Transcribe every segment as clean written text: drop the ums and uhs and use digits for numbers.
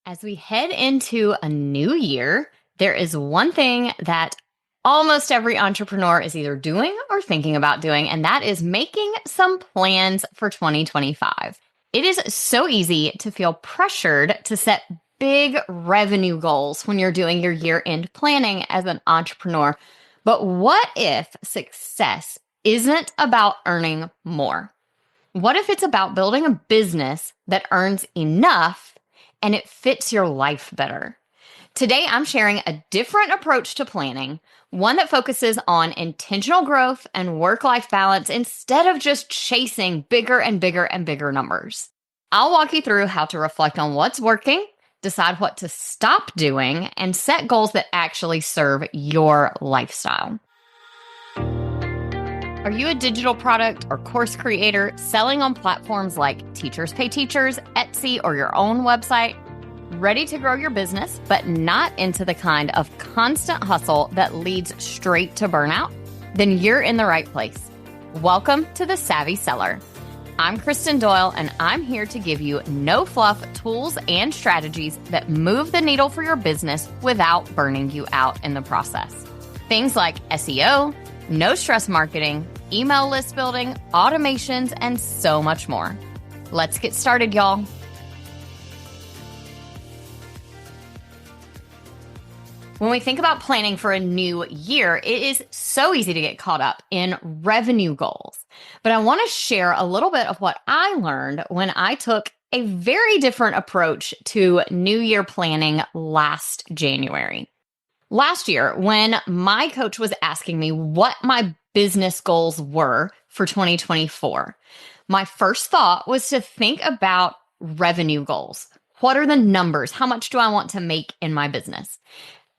As we head into a new year, there is one thing that almost every entrepreneur is either doing or thinking about doing, and that is making some plans for 2025. It is so easy to feel pressured to set big revenue goals when you're doing your year-end planning as an entrepreneur. But what if success isn't about earning more? What if it's about building a business that earns enough and it fits your life better? Today, I'm sharing a different approach to planning, one that focuses on intentional growth and work life balance instead of just chasing bigger and bigger and bigger numbers. I'll walk you through how to reflect on what's working, decide what to stop doing, and set goals that actually serve your lifestyle. Are you a digital product or course creator selling on platforms like Teachers Pay Teachers, Etsy, or your own website? Ready to grow your business, but not into the kind of constant hustle that leads straight to burnout? Then you're in the right place. Welcome to The Savvy Seller. I'm Kristen Doyle, and I'm here to give you no-fluff tools and strategies that move the needle for your business without burning you out in the process. Things like SEO, no-stress marketing, email list building, automations, and so much more. Let's get started, y'all. When we think about planning for a new year, it is so easy to get caught up in revenue goals. But I want to share a little bit of what I learned when I took a very different approach to New Year planning last January. Last year, when my coach was asking me what my business goals were for 2024, my first thought was to think about revenue goals. What are the numbers? How much do I want to make in my business?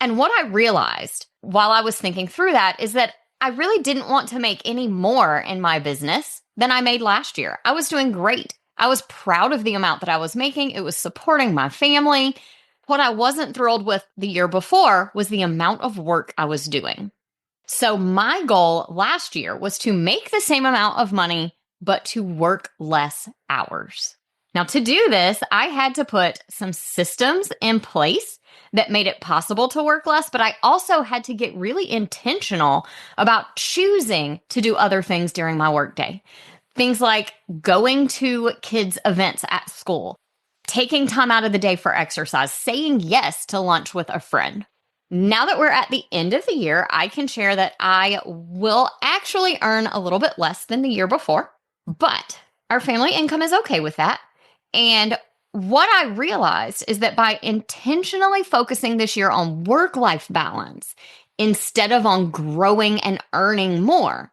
And what I realized while I was thinking through that is that I really didn't want to make any more in my business than I made last year. I was doing great. I was proud of the amount that I was making. It was supporting my family. What I wasn't thrilled with the year before was the amount of work I was doing. So my goal last year was to make the same amount of money, but to work less hours. Now, to do this, I had to put some systems in place that made it possible to work less, but I also had to get really intentional about choosing to do other things during my workday. Things like going to kids' events at school, taking time out of the day for exercise, saying yes to lunch with a friend. Now that we're at the end of the year, I can share that I will actually earn a little bit less than the year before, but our family income is okay with that. And what I realized is that by intentionally focusing this year on work-life balance instead of on growing and earning more,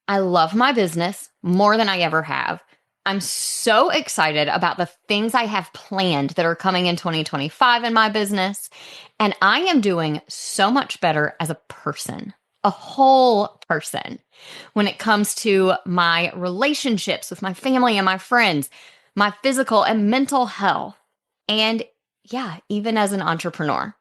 I love my business more than I ever have. I'm so excited about the things I have planned that are coming in 2025 in my business. And I am doing so much better as a person, a whole person, when it comes to my relationships with my family and my friends, my physical and mental health, and even as an entrepreneur.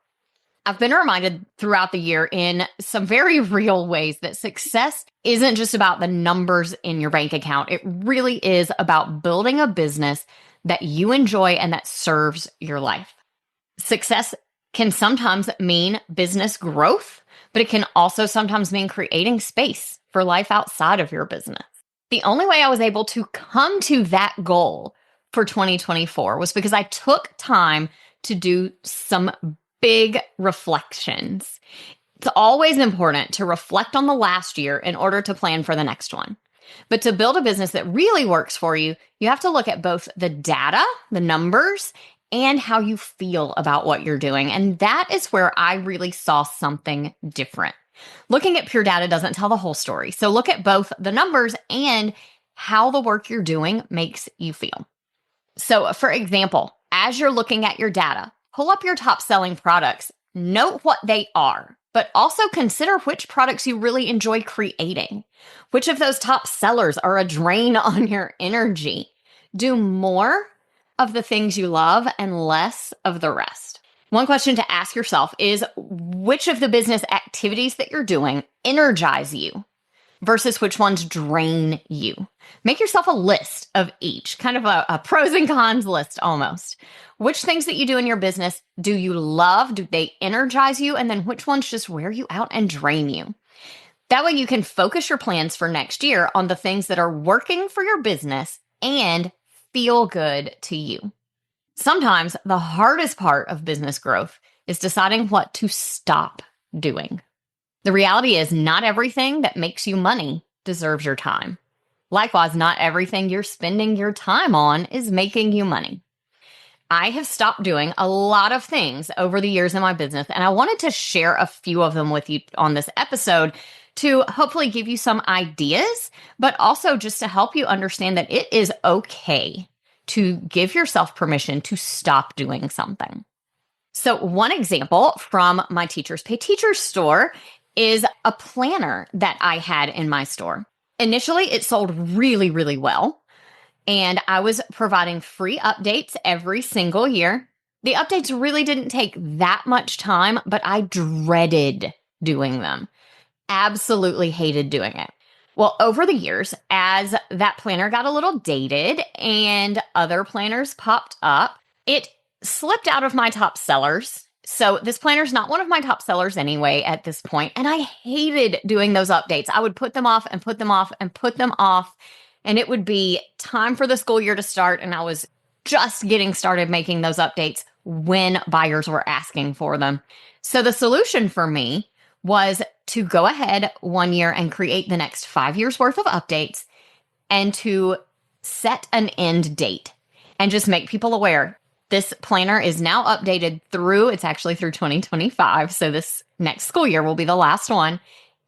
I've been reminded throughout the year in some very real ways that success isn't just about the numbers in your bank account. It really is about building a business that you enjoy and that serves your life. Success can sometimes mean business growth, but it can also sometimes mean creating space for life outside of your business. The only way I was able to come to that goal for 2024 was because I took time to do some big reflections. It's always important to reflect on the last year in order to plan for the next one. But to build a business that really works for you, you have to look at both the data, the numbers, and how you feel about what you're doing. And that is where I really saw something different. Looking at pure data doesn't tell the whole story. So look at both the numbers and how the work you're doing makes you feel. So, for example, as you're looking at your data, pull up your top selling products, note what they are, but also consider which products you really enjoy creating. Which of those top sellers are a drain on your energy? Do more of the things you love and less of the rest. One question to ask yourself is, which of the business activities that you're doing energize you? versus which ones drain you. Make yourself a list of each, kind of a pros and cons list almost. Which things that you do in your business do you love? Do they energize you? And then which ones just wear you out and drain you? That way you can focus your plans for next year on the things that are working for your business and feel good to you. Sometimes the hardest part of business growth is deciding what to stop doing. The reality is not everything that makes you money deserves your time. Likewise, not everything you're spending your time on is making you money. I have stopped doing a lot of things over the years in my business, and I wanted to share a few of them with you on this episode to hopefully give you some ideas, but also just to help you understand that it is okay to give yourself permission to stop doing something. So one example from my Teachers Pay Teachers store is a planner that I had in my store. Initially, it sold really, really well, and I was providing free updates every single year. The updates really didn't take that much time, but I dreaded doing them. Absolutely hated doing it. Well, over the years, as that planner got a little dated and other planners popped up, it slipped out of my top sellers. So this planner's not one of my top sellers anyway at this point, and I hated doing those updates. I would put them off and put them off and put them off, and it would be time for the school year to start, and I was just getting started making those updates when buyers were asking for them. So the solution for me was to go ahead one year and create the next 5 years worth of updates and to set an end date and just make people aware. This planner is now updated it's actually through 2025. So this next school year will be the last one.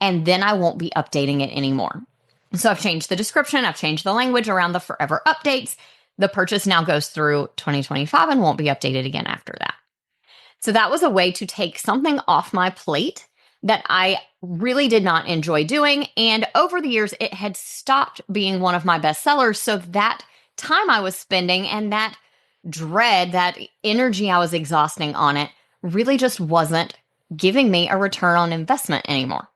And then I won't be updating it anymore. So I've changed the description. I've changed the language around the forever updates. The purchase now goes through 2025 and won't be updated again after that. So that was a way to take something off my plate that I really did not enjoy doing. And over the years, it had stopped being one of my best sellers. So that time I was spending and that dread, that energy I was exhausting on it, really just wasn't giving me a return on investment anymore.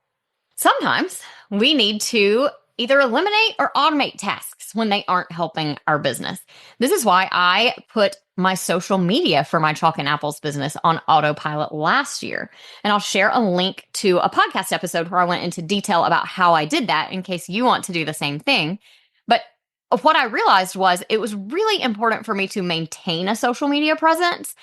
Sometimes we need to either eliminate or automate tasks when they aren't helping our business. This is why I put my social media for my Chalk and Apples business on autopilot last year. And I'll share a link to a podcast episode where I went into detail about how I did that in case you want to do the same thing. But what I realized was it was really important for me to maintain a social media presence,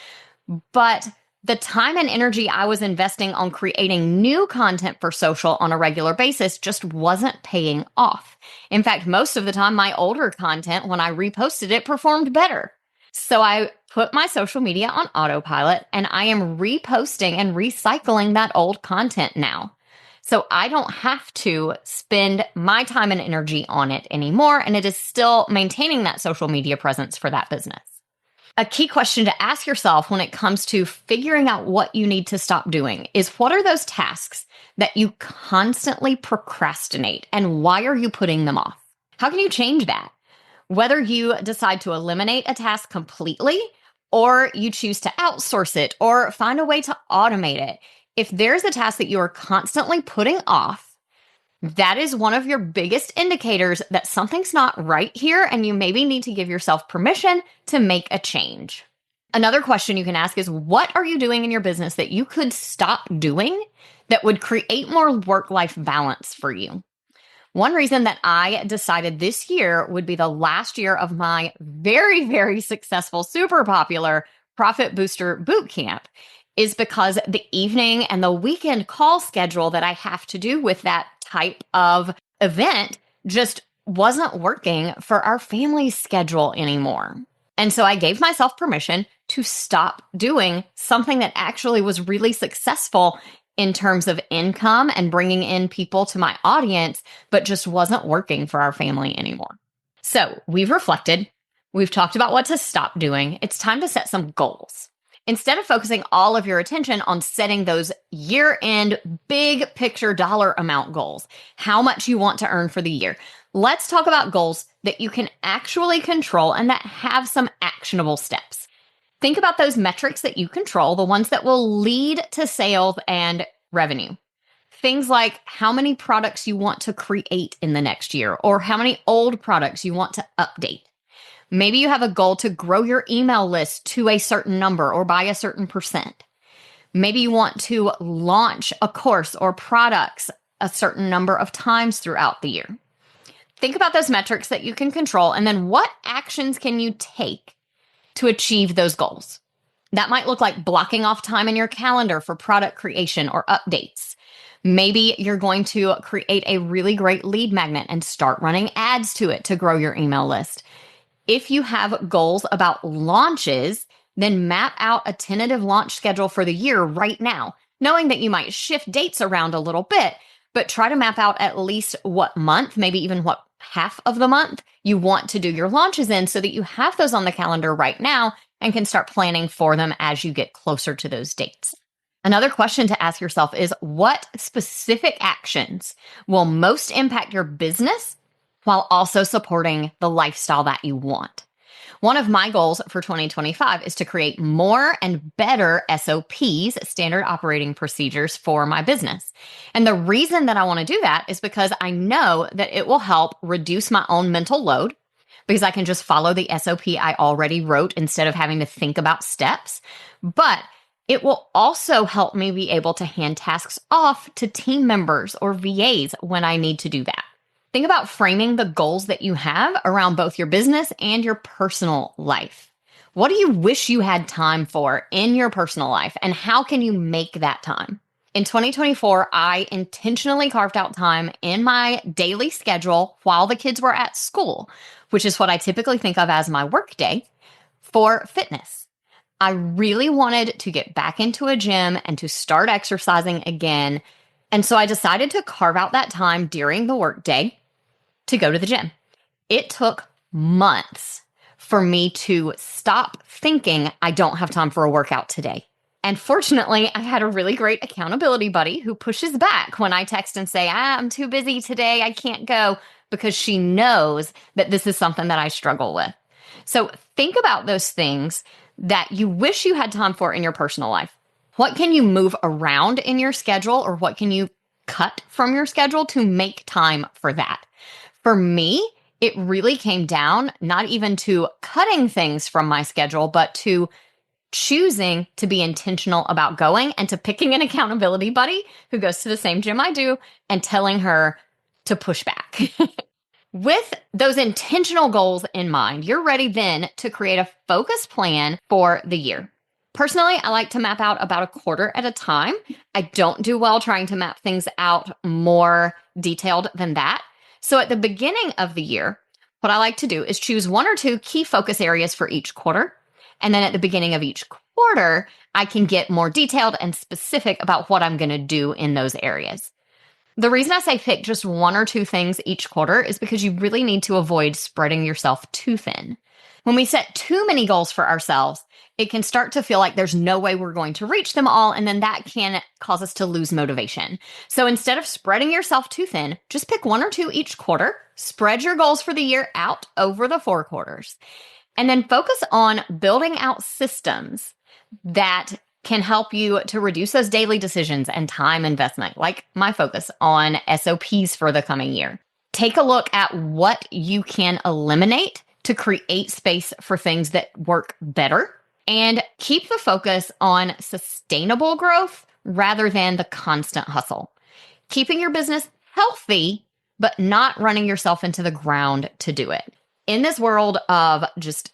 but the time and energy I was investing on creating new content for social on a regular basis just wasn't paying off. In fact, most of the time, my older content, when I reposted it, performed better. So I put my social media on autopilot and I am reposting and recycling that old content now. So I don't have to spend my time and energy on it anymore. And it is still maintaining that social media presence for that business. A key question to ask yourself when it comes to figuring out what you need to stop doing is, what are those tasks that you constantly procrastinate and why are you putting them off? How can you change that? Whether you decide to eliminate a task completely or you choose to outsource it or find a way to automate it, if there's a task that you are constantly putting off, that is one of your biggest indicators that something's not right here and you maybe need to give yourself permission to make a change. Another question you can ask is, what are you doing in your business that you could stop doing that would create more work-life balance for you? One reason that I decided this year would be the last year of my very, very successful, super popular Profit Booster Bootcamp is because the evening and the weekend call schedule that I have to do with that type of event just wasn't working for our family's schedule anymore. And so I gave myself permission to stop doing something that actually was really successful in terms of income and bringing in people to my audience, but just wasn't working for our family anymore. So we've reflected. We've talked about what to stop doing. It's time to set some goals. Instead of focusing all of your attention on setting those year-end big picture dollar amount goals, how much you want to earn for the year, let's talk about goals that you can actually control and that have some actionable steps. Think about those metrics that you control, the ones that will lead to sales and revenue. Things like how many products you want to create in the next year, or how many old products you want to update. Maybe you have a goal to grow your email list to a certain number or by a certain percent. Maybe you want to launch a course or products a certain number of times throughout the year. Think about those metrics that you can control, and then what actions can you take to achieve those goals? That might look like blocking off time in your calendar for product creation or updates. Maybe you're going to create a really great lead magnet and start running ads to it to grow your email list. If you have goals about launches, then map out a tentative launch schedule for the year right now, knowing that you might shift dates around a little bit, but try to map out at least what month, maybe even what half of the month you want to do your launches in, so that you have those on the calendar right now and can start planning for them as you get closer to those dates. Another question to ask yourself is, what specific actions will most impact your business while also supporting the lifestyle that you want? One of my goals for 2025 is to create more and better SOPs, standard operating procedures, for my business. And the reason that I want to do that is because I know that it will help reduce my own mental load, because I can just follow the SOP I already wrote instead of having to think about steps. But it will also help me be able to hand tasks off to team members or VAs when I need to do that. Think about framing the goals that you have around both your business and your personal life. What do you wish you had time for in your personal life, and how can you make that time? In 2024, I intentionally carved out time in my daily schedule while the kids were at school, which is what I typically think of as my work day, for fitness. I really wanted to get back into a gym and to start exercising again. And so I decided to carve out that time during the workday to go to the gym. It took months for me to stop thinking I don't have time for a workout today. And fortunately, I had a really great accountability buddy who pushes back when I text and say, I'm too busy today, I can't go, because she knows that this is something that I struggle with. So think about those things that you wish you had time for in your personal life. What can you move around in your schedule, or what can you cut from your schedule to make time for that? For me, it really came down not even to cutting things from my schedule, but to choosing to be intentional about going, and to picking an accountability buddy who goes to the same gym I do and telling her to push back. With those intentional goals in mind, you're ready then to create a focused plan for the year. Personally, I like to map out about a quarter at a time. I don't do well trying to map things out more detailed than that. So at the beginning of the year, what I like to do is choose one or two key focus areas for each quarter. And then at the beginning of each quarter, I can get more detailed and specific about what I'm going to do in those areas. The reason I say pick just one or two things each quarter is because you really need to avoid spreading yourself too thin. When we set too many goals for ourselves, it can start to feel like there's no way we're going to reach them all, and then that can cause us to lose motivation. So instead of spreading yourself too thin, just pick one or two each quarter, spread your goals for the year out over the 4 quarters, and then focus on building out systems that can help you to reduce those daily decisions and time investment, like my focus on SOPs for the coming year. Take a look at what you can eliminate to create space for things that work better, and keep the focus on sustainable growth rather than the constant hustle. Keeping your business healthy, but not running yourself into the ground to do it. In this world of just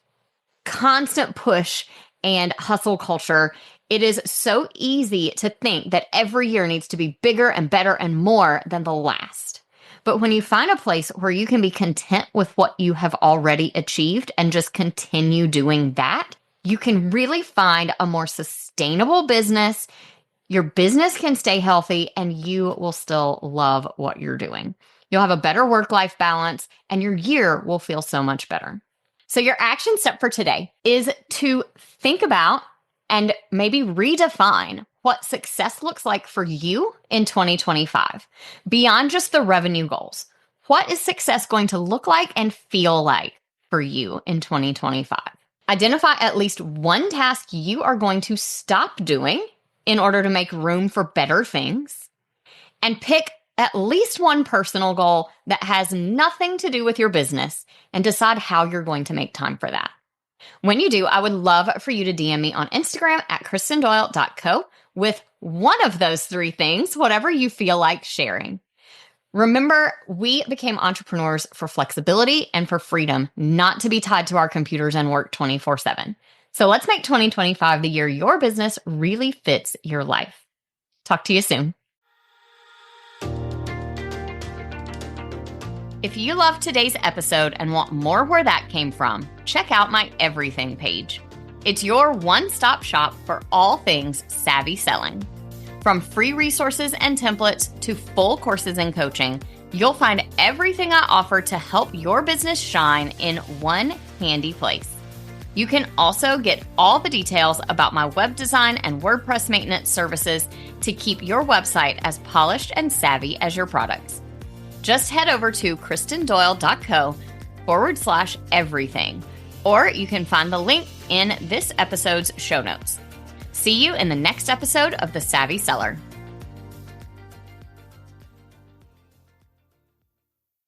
constant push and hustle culture, it is so easy to think that every year needs to be bigger and better and more than the last. But when you find a place where you can be content with what you have already achieved and just continue doing that, you can really find a more sustainable business. Your business can stay healthy, and you will still love what you're doing. You'll have a better work-life balance, and your year will feel so much better. So your action step for today is to think about and maybe redefine what success looks like for you in 2025, beyond just the revenue goals. What is success going to look like and feel like for you in 2025? Identify at least one task you are going to stop doing in order to make room for better things. And pick at least one personal goal that has nothing to do with your business and decide how you're going to make time for that. When you do, I would love for you to DM me on Instagram at kristendoyle.co with one of those three things, whatever you feel like sharing. Remember, we became entrepreneurs for flexibility and for freedom, not to be tied to our computers and work 24/7. So let's make 2025 the year your business really fits your life. Talk to you soon. If you loved today's episode and want more where that came from, check out my everything page. It's your one-stop shop for all things savvy selling. From free resources and templates to full courses and coaching, you'll find everything I offer to help your business shine in one handy place. You can also get all the details about my web design and WordPress maintenance services to keep your website as polished and savvy as your products. Just head over to kristendoyle.co/everything, or you can find the link in this episode's show notes. See you in the next episode of The Savvy Seller.